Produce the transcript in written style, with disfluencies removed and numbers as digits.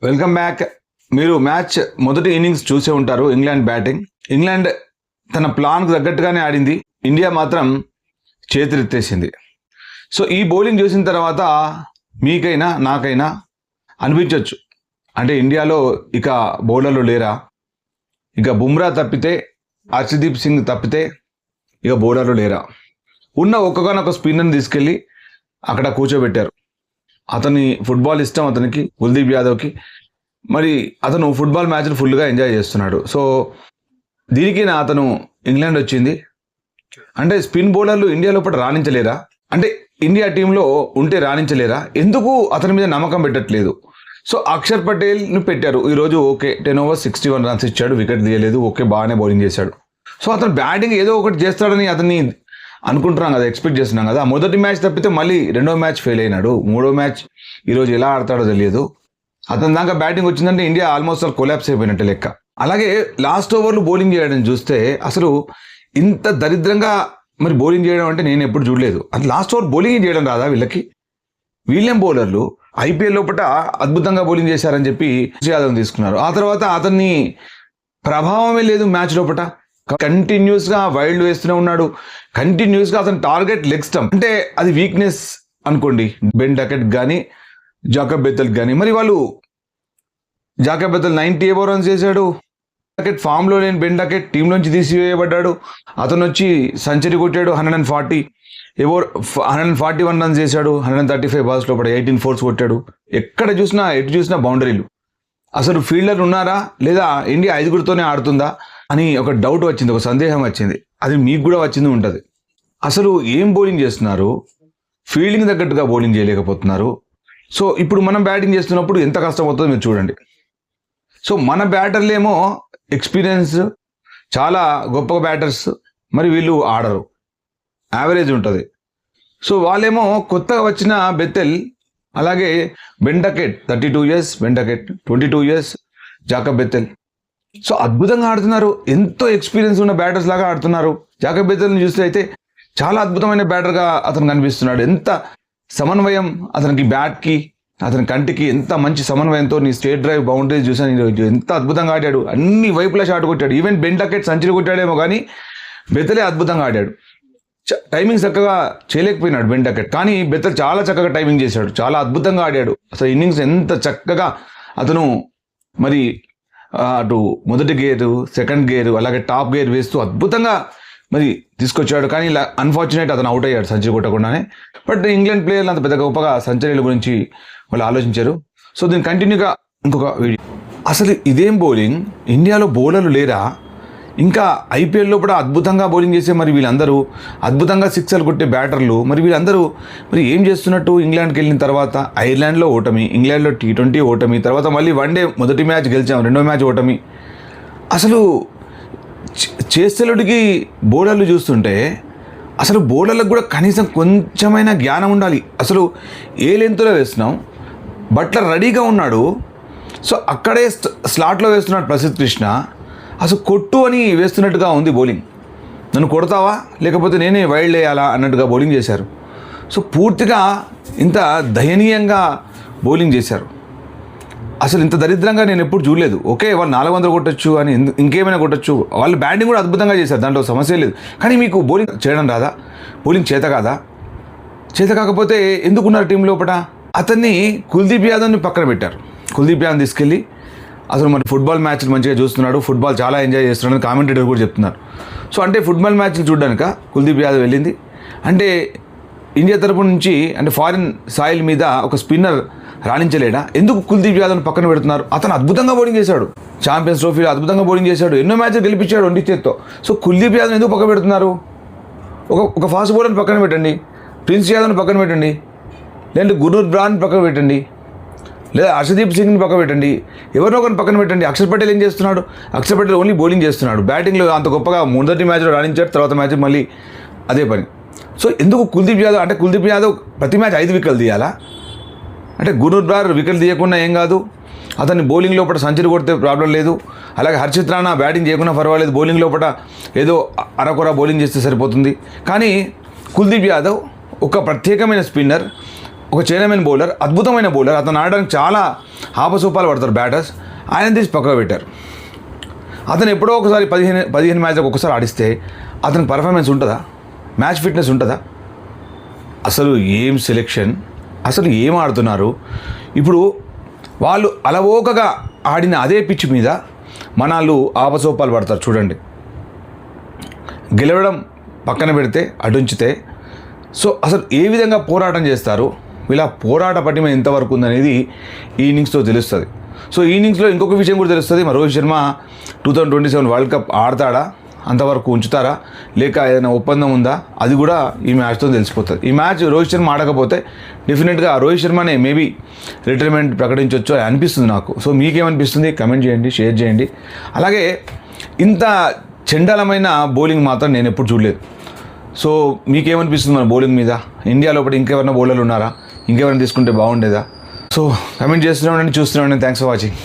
Welcome back. మీరు match మొదటి innings చూసే ఉంటారు. England batting. ఇంగ్లాండ్ తన ప్లాన్కు తగ్గట్టుగానే ఆడింది. ఇండియా మాత్రం చేతులెత్తేసింది. సో ఈ బౌలింగ్ చూసిన తర్వాత మీకైనా నాకైనా అనిపించవచ్చు, అంటే ఇండియాలో ఇక బౌలర్లు లేరా, ఇక బుమ్రా తప్పితే, హర్షదీప్ సింగ్ తప్పితే ఇక బౌలర్లు లేరా. ఉన్న ఒక్కగానొక స్పిన్నర్ని తీసుకెళ్ళి అక్కడ కూర్చోబెట్టారు. అతని ఫుట్బాల్ ఇష్టం అతనికి, కుల్దీప్ యాదవ్కి. మరి అతను ఫుట్బాల్ మ్యాచ్ను ఫుల్గా ఎంజాయ్ చేస్తున్నాడు. సో దీనికి అతను ఇంగ్లాండ్ వచ్చింది. అంటే స్పిన్ బౌలర్లు ఇండియా లోపల రాణించలేరా, అంటే ఇండియా టీంలో ఉంటే రాణించలేరా, ఎందుకు అతని మీద నమ్మకం పెట్టట్లేదు? సో అక్షర్ పటేల్ని పెట్టారు ఈరోజు. ఓకే, 10 overs 61 runs ఇచ్చాడు, వికెట్ తీయలేదు, ఓకే బాగానే బౌలింగ్ చేశాడు. సో అతను బ్యాటింగ్ ఏదో ఒకటి చేస్తాడని అతన్ని అనుకుంటున్నాం కదా, ఎక్స్పెక్ట్ చేస్తున్నాం కదా. మొదటి మ్యాచ్ తప్పితే మళ్ళీ రెండో మ్యాచ్ ఫెయిల్ అయినాడు. మూడో మ్యాచ్ ఈరోజు ఎలా ఆడతాడో తెలియదు. అతని దాకా బ్యాటింగ్ వచ్చిందంటే ఇండియా ఆల్మోస్ట్ కొలాప్స్ అయిపోయినట్టే లెక్క. అలాగే లాస్ట్ ఓవర్లు బౌలింగ్ చేయడం చూస్తే అసలు ఇంత దరిద్రంగా మరి బౌలింగ్ చేయడం అంటే నేను ఎప్పుడు చూడలేదు. అది లాస్ట్ ఓవర్ బౌలింగ్ చేయడం రాదా వీళ్ళకి? వీళ్ళేం బౌలర్లు ఐపీఎల్ లోపల అద్భుతంగా బౌలింగ్ చేశారని చెప్పి యాదవ్ తీసుకున్నారు. ఆ తర్వాత అతన్ని ప్రభావమే లేదు మ్యాచ్ లోపల. కంటిన్యూస్గా వైల్డ్ వేస్తూనే ఉన్నాడు. కంటిన్యూస్గా అతని టార్గెట్ లెగ్ స్టంప్. అంటే అది వీక్నెస్ అనుకోండి బెన్ డకెట్ కానీ జాకబ్ బెథెల్ కానీ. మరి వాళ్ళు జాకబ్ బెథెల్ 90 above runs చేశాడు. డకెట్ ఫామ్లో లేని బెన్ డకెట్ టీంలోంచి తీసివేయబడ్డాడు. అతను వచ్చి సెంచరీ కొట్టాడు. 141 runs చేశాడు. 135 balls లోపల 18 fours కొట్టాడు. ఎక్కడ చూసినా ఎటు చూసినా బౌండరీలు. అసలు ఫీల్డర్ ఉన్నారా లేదా, ఇండియా 5గురితోనే ఆడుతుందా అని ఒక డౌట్ వచ్చింది, ఒక సందేహం వచ్చింది. అది మీకు కూడా వచ్చింది ఉంటుంది. అసలు ఏం బౌలింగ్ చేస్తున్నారు, ఫీల్డింగ్ తగ్గట్టుగా బౌలింగ్ చేయలేకపోతున్నారు. సో ఇప్పుడు మనం బ్యాటింగ్ చేస్తున్నప్పుడు ఎంత కష్టం అవుతుందో మీరు చూడండి. సో మన బ్యాటర్లు ఏమో ఎక్స్పీరియన్స్, చాలా గొప్ప బ్యాటర్స్, మరి వీళ్ళు ఆడరు, యావరేజ్ ఉంటుంది. సో వాళ్ళేమో కొత్తగా వచ్చిన బెథెల్, అలాగే Ben Duckett 32 years, Ben Duckett 22 years, Jacob Bethell. So అద్భుతంగా ఆడుతున్నారు. ఎంతో ఎక్స్పీరియన్స్ ఉన్న బ్యాటర్స్ లాగా ఆడుతున్నారు. జాకబ్ బెథెల్ని చూస్తే అయితే చాలా అద్భుతమైన బ్యాటర్గా అతను కనిపిస్తున్నాడు. ఎంత సమన్వయం అతనికి, బ్యాట్కి అతని కంటికి ఎంత మంచి సమన్వయంతో. నీ స్టేట్ డ్రైవ్ బౌండరీస్ చూసాను ఈరోజు, ఎంత అద్భుతంగా ఆడాడు. అన్ని వైపులా షాట్ కొట్టాడు. ఈవెన్ బెన్ డకెట్ సెంచరీ కొట్టాడేమో కానీ బెథెలే అద్భుతంగా ఆడాడు. టైమింగ్ చక్కగా చేయలేకపోయినాడు బెన్ డకెట్, కానీ బెథెల్ చాలా చక్కగా టైమింగ్ చేశాడు, చాలా అద్భుతంగా ఆడాడు. అసలు ఇన్నింగ్స్ ఎంత చక్కగా అతను మరి అటు మొదటి గేరు, సెకండ్ గేరు, అలాగే టాప్ గేర్ వేస్తూ అద్భుతంగా మరి తీసుకొచ్చాడు. కానీ ఇలా అన్ఫార్చునేట్ అతను అవుట్ అయ్యాడు సెంచరీ కొట్టకుండానే. బట్ ఇంగ్లాండ్ ప్లేయర్లు అంత పెద్ద గొప్పగా సెంచరీల గురించి వాళ్ళు ఆలోచించారు. సో దీన్ని కంటిన్యూగా ఇంకొక వీడియో. అసలు ఇదేం బౌలింగ్, ఇండియాలో బౌలర్లు లేరా? ఇంకా ఐపీఎల్లో కూడా అద్భుతంగా బౌలింగ్ చేసే మరి వీళ్ళందరూ, అద్భుతంగా సిక్సర్లు కొట్టే బ్యాటర్లు, మరి వీళ్ళందరూ మరి ఏం చేస్తున్నట్టు? ఇంగ్లాండ్కి వెళ్ళిన తర్వాత ఐర్లాండ్లో ఓటమి, ఇంగ్లాండ్లో T20 ఓటమి, తర్వాత మళ్ళీ వన్డే మొదటి మ్యాచ్ గెలిచాం, రెండో మ్యాచ్ ఓటమి. అసలు చేసేలుడికి బౌలర్లు చూస్తుంటే అసలు బౌలర్లకు కూడా కనీసం కొంచెమైనా జ్ఞానం ఉండాలి. అసలు ఏ లెంత్లో వేస్తున్నాం, బట్లర్ రెడీగా ఉన్నాడు. సో అక్కడే స్లాట్లో వేస్తున్నాడు ప్రసిద్ధ్ కృష్ణ. అసలు కొట్టు అని వేస్తున్నట్టుగా ఉంది బౌలింగ్. నన్ను కొడతావా లేకపోతే నేనే వైల్డ్ వేయాలా అన్నట్టుగా బౌలింగ్ చేశారు. సో పూర్తిగా ఇంత దయనీయంగా బౌలింగ్ చేశారు. అసలు ఇంత దరిద్రంగా నేను ఎప్పుడు చూడలేదు. ఓకే, వాళ్ళు 400 కొట్టచ్చు అని, ఇంకేమైనా కొట్టచ్చు, వాళ్ళు బ్యాటింగ్ కూడా అద్భుతంగా చేశారు, దాంట్లో సమస్య లేదు. కానీ మీకు బౌలింగ్ చేయడం రాదా? బౌలింగ్ చేత కాదా? చేత కాకపోతే ఎందుకున్నారు టీం లోపల? అతన్ని కుల్దీప్ యాదవ్ని పక్కన పెట్టారు. కుల్దీప్ యాదవ్ తీసుకెళ్ళి అసలు మరి ఫుట్బాల్ మ్యాచ్లు మంచిగా చూస్తున్నాడు, ఫుట్బాల్ చాలా ఎంజాయ్ చేస్తున్నాడు అని కామెంటేటర్ కూడా చెప్తున్నారు. సో అంటే ఫుట్బాల్ మ్యాచ్లు చూడడానిక కుల్దీప్ యాదవ్ వెళ్ళింది? అంటే ఇండియా తరపు నుంచి, అంటే ఫారిన్ సాయిల్ మీద ఒక స్పిన్నర్ రాణించలేడా? ఎందుకు కుల్దీప్ యాదవ్ని పక్కన పెడుతున్నారు? అతను అద్భుతంగా బౌలింగ్ చేశాడు, ఛాంపియన్స్ ట్రోఫీలో అద్భుతంగా బౌలింగ్ చేశాడు, ఎన్నో మ్యాచ్లు గెలిపించాడు ఒంటి చేత్తో. సో కుల్దీప్ యాదవ్ని ఎందుకు పక్కన పెడుతున్నారు? ఒక ఫాస్ట్ బౌలర్ని పక్కన పెట్టండి, ప్రిన్స్ యాదవ్ని పక్కన పెట్టండి, లేదంటే గుర్నూర్ బ్రాని పక్కన పెట్టండి, లేదా హర్షదీప్ సింగ్ని పక్కన పెట్టండి, ఎవరినో ఒకరిని పక్కన పెట్టండి. అక్షర్ పటేల్ ఏం చేస్తున్నాడు? అక్షర్ పటేల్ ఓన్లీ బౌలింగ్ చేస్తున్నాడు, బ్యాటింగ్లో అంత గొప్పగా మొదటి మ్యాచ్లో రాణించాడు, తర్వాత మ్యాచ్ మళ్ళీ అదే పని. సో ఎందుకు కుల్దీప్ యాదవ్? అంటే కుల్దీప్ యాదవ్ ప్రతి మ్యాచ్ 5 వికెట్లు తీయాలా? అంటే గుర్నూర్ బ్రార్ వికెట్ తీయకుండా ఏం కాదు, అతన్ని బౌలింగ్ లోపల సెంచరీ కొడితే ప్రాబ్లం లేదు. అలాగే హర్షిత్ రాణా బ్యాటింగ్ చేయకుండా పర్వాలేదు, బౌలింగ్ లోపల ఏదో అరకొర బౌలింగ్ చేస్తే సరిపోతుంది. కానీ కుల్దీప్ యాదవ్ ఒక ప్రత్యేకమైన స్పిన్నర్, ఒక చైనామెన్ బౌలర్, అద్భుతమైన బౌలర్, అతను ఆడడానికి చాలా ఆపసూపాలు పడతారు బ్యాటర్స్, ఆయన తీసి పక్కకు పెట్టారు. అతను ఎప్పుడో ఒకసారి 15 మ్యాచ్లకు ఒకసారి ఆడిస్తే అతనికి పర్ఫార్మెన్స్ ఉంటుందా? మ్యాచ్ ఫిట్నెస్ ఉంటుందా? అసలు ఏం సెలెక్షన్, అసలు ఏం ఆడుతున్నారు. ఇప్పుడు వాళ్ళు అలవోకగా ఆడిన అదే పిచ్ మీద మనాళ్ళు ఆపసోపాలు పడతారు చూడండి. గెలవడం పక్కన పెడితే అటుంచితే, సో అసలు ఏ విధంగా పోరాటం చేస్తారు, వీళ్ళ పోరాట పటిమ ఎంతవరకు ఉందనేది ఈ ఇన్నింగ్స్తో తెలుస్తుంది. సో ఈ ఇన్నింగ్స్లో ఇంకొక విషయం కూడా తెలుస్తుంది, మరి రోహిత్ శర్మ 2027 వరల్డ్ కప్ ఆడతాడా, అంతవరకు ఉంచుతారా, లేక ఏదైనా ఒప్పందం ఉందా, అది కూడా ఈ మ్యాచ్తో తెలిసిపోతుంది. ఈ మ్యాచ్ రోహిత్ శర్మ ఆడకపోతే డెఫినెట్గా రోహిత్ శర్మనే మేబీ రిటైర్మెంట్ ప్రకటించవచ్చు అని అనిపిస్తుంది నాకు. సో మీకేమనిపిస్తుంది కమెంట్ చేయండి, షేర్ చేయండి. అలాగే ఇంత చండాలమైన బౌలింగ్ మాత్రం నేను ఎప్పుడు చూడలేదు. సో మీకేమనిపిస్తుంది మన బౌలింగ్ మీద? ఇండియా లోపల ఇంకెవరైనా బౌలర్లు ఉన్నారా, ఇంకెవరైనా తీసుకుంటే బాగుండేదా? సో కమెంట్ చేస్తూనే ఉండండి, చూస్తూనే ఉండండి. Thanks for watching.